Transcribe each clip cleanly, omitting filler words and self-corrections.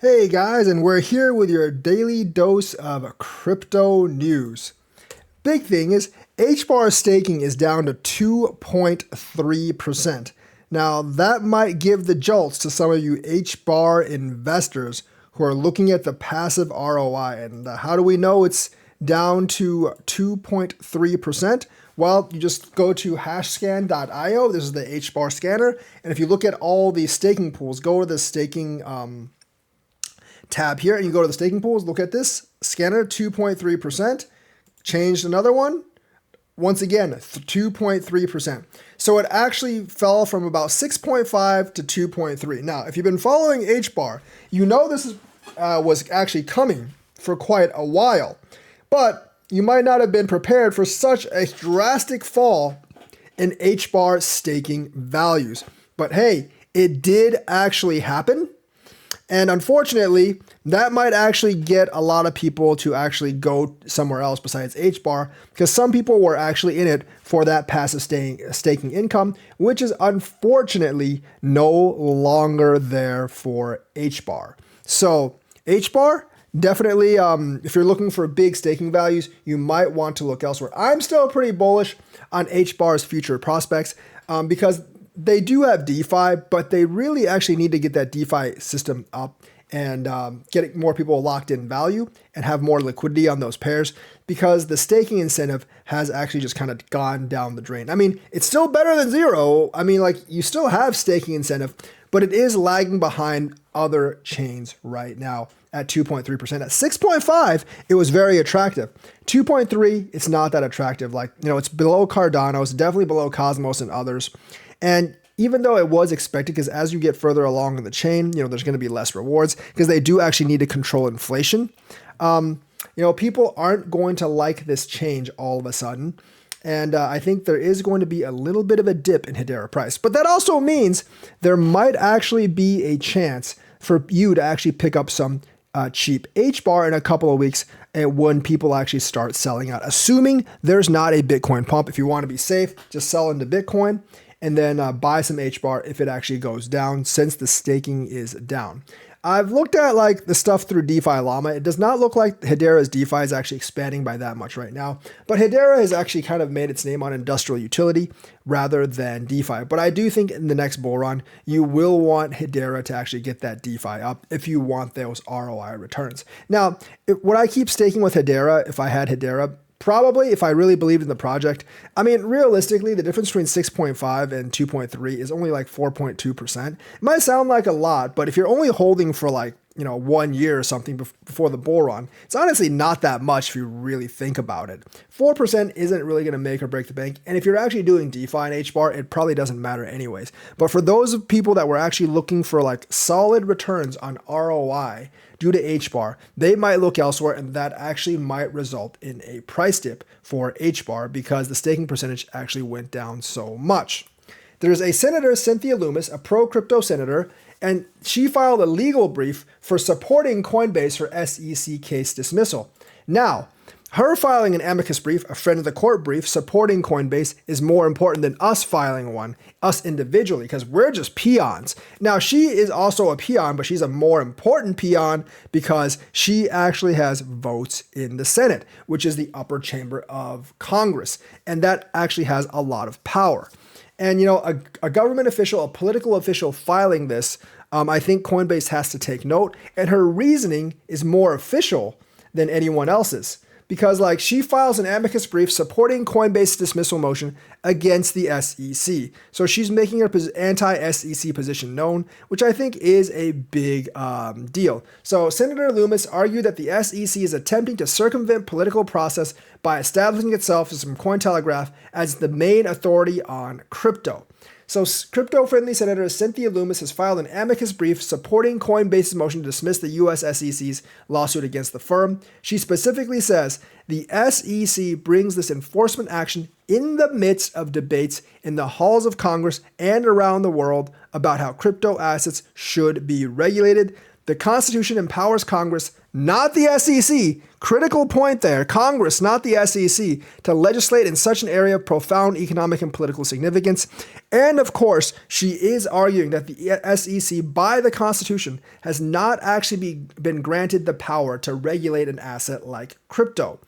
Hey guys, and we're here with your daily dose of crypto news. Big thing is HBAR staking is down to 2.3%. Now, that might give the jolts to some of you HBAR investors who are looking at the passive ROI. And how do we know it's down to 2.3%? Well, you just go to hashscan.io. This is the HBAR scanner. And if you look at all the staking pools, go to the staking tab here and you go to the staking pools, look at this scanner, 2.3%, changed another one, once again, 2.3%. So it actually fell from about 6.5 to 2.3. Now, if you've been following HBAR, you know this was actually coming for quite a while, but you might not have been prepared for such a drastic fall in HBAR staking values. But hey, it did actually happen. And unfortunately, that might actually get a lot of people to actually go somewhere else besides HBAR, because some people were actually in it for that passive staking income, which is unfortunately no longer there for HBAR. So HBAR, definitely, if you're looking for big staking values, you might want to look elsewhere. I'm still pretty bullish on HBAR's future prospects because they do have DeFi, but they really actually need to get that DeFi system up and get more people locked in value and have more liquidity on those pairs, because the staking incentive has actually just kind of gone down the drain. I mean, it's still better than zero. I mean, like, you still have staking incentive, but it is lagging behind other chains right now at 2.3%. At 6.5, it was very attractive. 2.3, it's not that attractive. Like, it's below Cardano, it's definitely below Cosmos and others. And even though it was expected, because as you get further along in the chain, there's going to be less rewards because they do actually need to control inflation. People aren't going to like this change all of a sudden. And I think there is going to be a little bit of a dip in Hedera price. But that also means there might actually be a chance for you to actually pick up some cheap HBAR in a couple of weeks when people actually start selling out, assuming there's not a Bitcoin pump. If you want to be safe, just sell into Bitcoin and then buy some HBAR if it actually goes down, since the staking is down. I've looked at like the stuff through DeFi Llama. It does not look like Hedera's DeFi is actually expanding by that much right now, but Hedera has actually kind of made its name on industrial utility rather than DeFi. But I do think in the next bull run, you will want Hedera to actually get that DeFi up if you want those ROI returns. Now, would I keep staking with Hedera if I had Hedera? Probably, if I really believed in the project. I mean, realistically, the difference between 6.5 and 2.3 is only like 4.2%. It might sound like a lot, but if you're only holding for like, 1 year or something before the bull run, it's honestly not that much if you really think about it. 4% isn't really going to make or break the bank. And if you're actually doing DeFi and HBAR, it probably doesn't matter anyways. But for those people that were actually looking for like solid returns on ROI due to HBAR, they might look elsewhere, and that actually might result in a price dip for HBAR because the staking percentage actually went down so much. There's a senator, Cynthia Lummis, a pro-crypto senator, and she filed a legal brief for supporting Coinbase for SEC case dismissal. Now, her filing an amicus brief, a friend of the court brief, supporting Coinbase is more important than us filing one, us individually, because we're just peons. Now, she is also a peon, but she's a more important peon because she actually has votes in the Senate, which is the upper chamber of Congress, and that actually has a lot of power. And, a government official, a political official filing this, I think Coinbase has to take note. And her reasoning is more official than anyone else's, because like she files an amicus brief supporting Coinbase's dismissal motion against the SEC. So she's making her anti-SEC position known, which I think is a big deal. So Senator Lummis argued that the SEC is attempting to circumvent political process by establishing itself as Cointelegraph as the main authority on crypto. So crypto-friendly Senator Cynthia Lummis has filed an amicus brief supporting Coinbase's motion to dismiss the U.S. SEC's lawsuit against the firm. She specifically says the SEC brings this enforcement action in the midst of debates in the halls of Congress and around the world about how crypto assets should be regulated. The Constitution empowers Congress, not the SEC, critical point there, Congress, not the SEC, to legislate in such an area of profound economic and political significance. And of course, she is arguing that the SEC, by the Constitution, has not actually been granted the power to regulate an asset like crypto.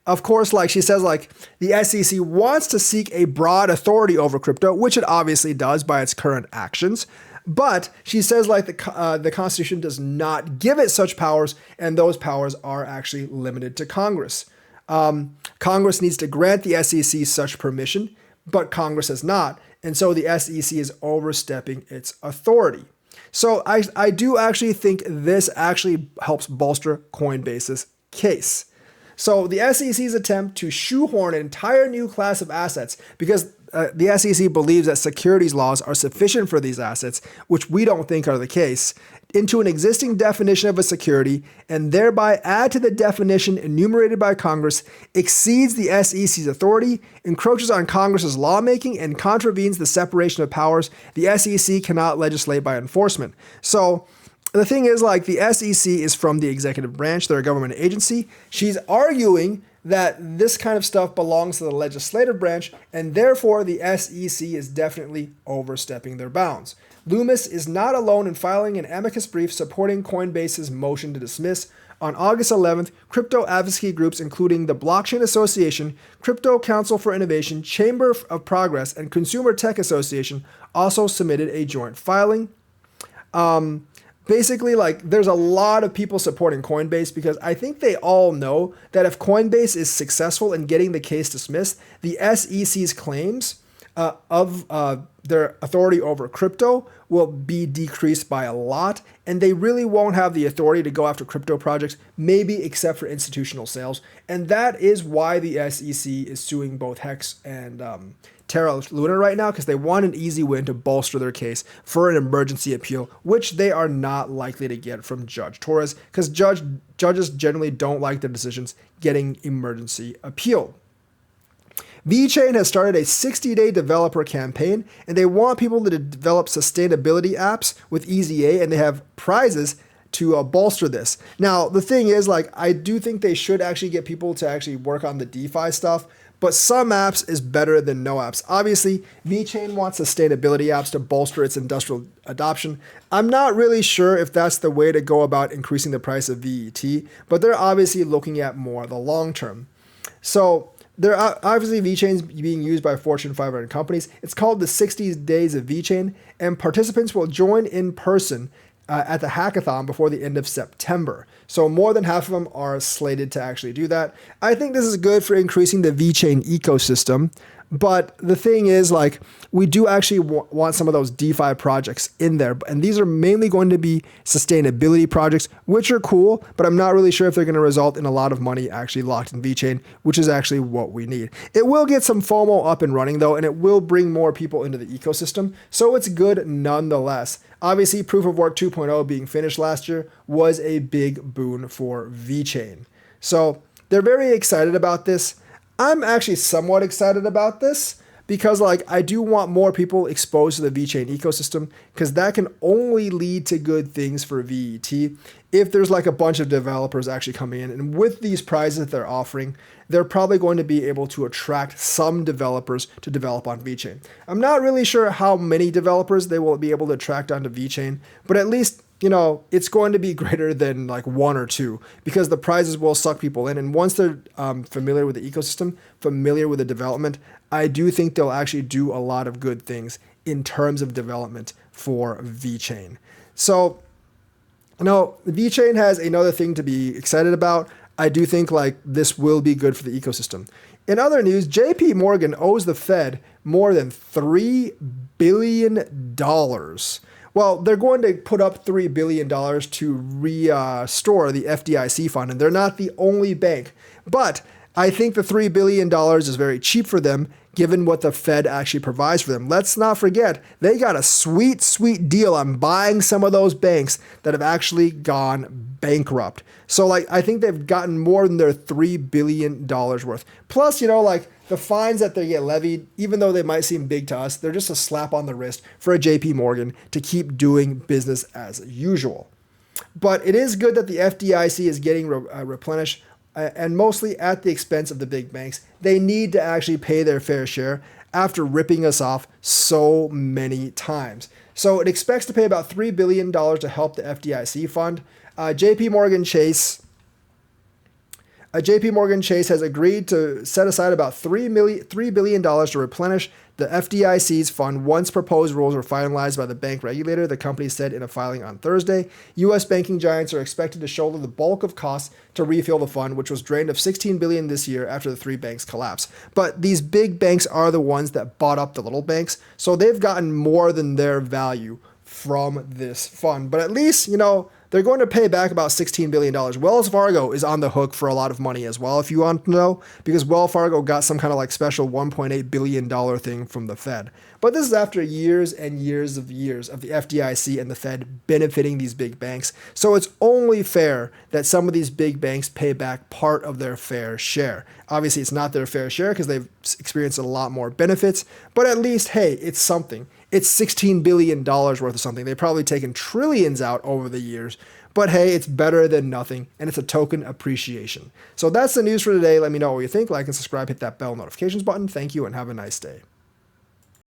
Of course, like she says, like the SEC wants to seek a broad authority over crypto, which it obviously does by its current actions. But she says like the Constitution does not give it such powers, and those powers are actually limited to Congress. Congress needs to grant the SEC such permission, but Congress has not. And so the SEC is overstepping its authority. So I do actually think this actually helps bolster Coinbase's case. So the SEC's attempt to shoehorn an entire new class of assets, because the SEC believes that securities laws are sufficient for these assets, which we don't think are the case, into an existing definition of a security, and thereby add to the definition enumerated by Congress, exceeds the SEC's authority, encroaches on Congress's lawmaking, and contravenes the separation of powers. The SEC cannot legislate by enforcement. So the thing is, like, the SEC is from the executive branch. They're a government agency. She's arguing that this kind of stuff belongs to the legislative branch, and therefore the SEC is definitely overstepping their bounds. Loomis is not alone in filing an amicus brief supporting Coinbase's motion to dismiss. On August 11th, crypto advocacy groups including the Blockchain Association, Crypto Council for Innovation, Chamber of Progress, and Consumer Tech Association also submitted a joint filing. Basically, like, there's a lot of people supporting Coinbase because I think they all know that if Coinbase is successful in getting the case dismissed, the SEC's claims of their authority over crypto will be decreased by a lot, and they really won't have the authority to go after crypto projects, maybe except for institutional sales. And that is why the SEC is suing both Hex and Terra Luna right now, because they want an easy win to bolster their case for an emergency appeal, which they are not likely to get from Judge Torres, because judges generally don't like their decisions getting emergency appeal. Vechain has started a 60-day developer campaign, and they want people to develop sustainability apps with EZA, and they have prizes to bolster this. Now, the thing is, like, I do think they should actually get people to actually work on the DeFi stuff, but some apps is better than no apps. Obviously, Vechain wants sustainability apps to bolster its industrial adoption. I'm not really sure if that's the way to go about increasing the price of VET, but they're obviously looking at more the long term. So they're obviously Vechain's being used by Fortune 500 companies. It's called the 60 Days of Vechain, and participants will join in person at the hackathon before the end of September. So more than half of them are slated to actually do that. I think this is good for increasing the Vechain ecosystem. But the thing is, like, we do actually want some of those DeFi projects in there. And these are mainly going to be sustainability projects, which are cool, but I'm not really sure if they're going to result in a lot of money actually locked in Vechain, which is actually what we need. It will get some FOMO up and running, though, and it will bring more people into the ecosystem. So it's good nonetheless. Obviously, Proof of Work 2.0 being finished last year was a big boon for Vechain. So they're very excited about this. I'm actually somewhat excited about this because, like, I do want more people exposed to the Vechain ecosystem, because that can only lead to good things for VET if there's like a bunch of developers actually coming in. And with these prizes that they're offering, they're probably going to be able to attract some developers to develop on Vechain. I'm not really sure how many developers they will be able to attract onto Vechain, but at least, you know, it's going to be greater than like one or two, because the prizes will suck people in. And once they're familiar with the ecosystem, familiar with the development, I do think they'll actually do a lot of good things in terms of development for Vechain. So, you know, Vechain has another thing to be excited about. I do think like this will be good for the ecosystem. In other news, JP Morgan owes the Fed more than $3 billion. Well, they're going to put up $3 billion to restore the FDIC fund, and they're not the only bank. But I think the $3 billion is very cheap for them, given what the Fed actually provides for them. Let's not forget, they got a sweet, sweet deal on buying some of those banks that have actually gone bankrupt. So, like, I think they've gotten more than their $3 billion worth. Plus, you know, like, the fines that they get levied, even though they might seem big to us, they're just a slap on the wrist for a JP Morgan to keep doing business as usual. But it is good that the FDIC is getting replenished, and mostly at the expense of the big banks. They need to actually pay their fair share after ripping us off so many times. So it expects to pay about $3 billion to help the FDIC fund. JP Morgan Chase has agreed to set aside about $3 billion to replenish the FDIC's fund once proposed rules are finalized by the bank regulator, the company said in a filing on Thursday. U.S. banking giants are expected to shoulder the bulk of costs to refill the fund, which was drained of $16 billion this year after the three banks collapsed. But these big banks are the ones that bought up the little banks, so they've gotten more than their value from this fund. But at least, they're going to pay back about $16 billion. Wells Fargo is on the hook for a lot of money as well, if you want to know, because Wells Fargo got some kind of like special $1.8 billion thing from the Fed. But this is after years and years of the FDIC and the Fed benefiting these big banks. So it's only fair that some of these big banks pay back part of their fair share. Obviously, it's not their fair share because they've experienced a lot more benefits, but at least, hey, it's something. It's $16 billion worth of something. They've probably taken trillions out over the years, but hey, it's better than nothing, and it's a token appreciation. So that's the news for today. Let me know what you think. Like and subscribe, hit that bell notifications button. Thank you, and have a nice day.